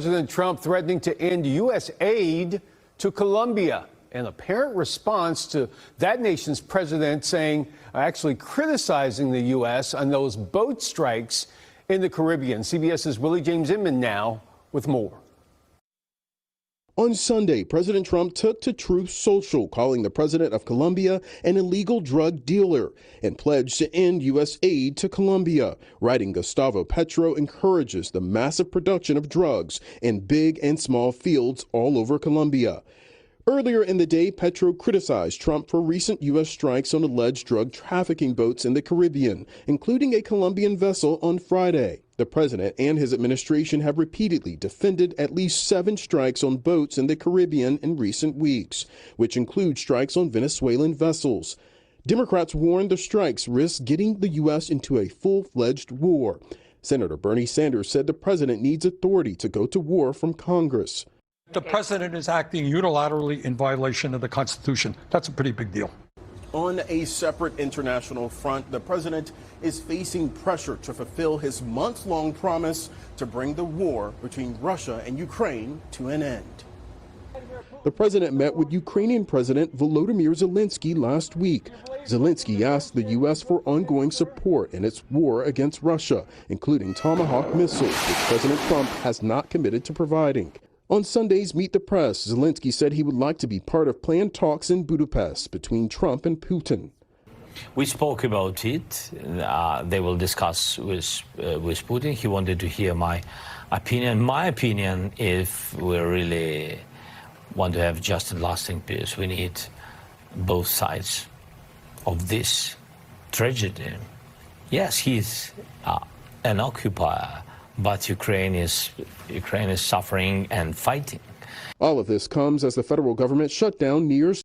President Trump threatening to end U.S. aid to Colombia. An apparent response to that nation's president actually criticizing the U.S. on those boat strikes in the Caribbean. CBS's Willie James Inman now with more. On Sunday, President Trump took to Truth Social, calling the president of Colombia an illegal drug dealer and pledged to end U.S. aid to Colombia. Writing, Gustavo Petro encourages the massive production of drugs in big and small fields all over Colombia. Earlier in the day, Petro criticized Trump for recent U.S. strikes on alleged drug trafficking boats in the Caribbean, including a Colombian vessel on Friday. The president and his administration have repeatedly defended at least 7 strikes on boats in the Caribbean in recent weeks, which include strikes on Venezuelan vessels. Democrats warn the strikes risk getting the U.S. into a full-fledged war. Senator Bernie Sanders said the president needs authority to go to war from Congress. The president is acting unilaterally in violation of the Constitution. That's a pretty big deal. On a separate international front, the president is facing pressure to fulfill his months-long promise to bring the war between Russia and Ukraine to an end. The president met with Ukrainian President Volodymyr Zelensky last week. Zelensky asked the U.S. for ongoing support in its war against Russia, including Tomahawk missiles, which President Trump has not committed to providing. On Sunday's Meet the Press, Zelensky said he would like to be part of planned talks in Budapest between Trump and Putin. We spoke about it. They will discuss with Putin. He wanted to hear my opinion. My opinion, if we really want to have just and lasting peace, we need both sides of this tragedy. Yes, he's an occupier, but Ukraine is suffering and fighting. All of this comes as the federal government shut down near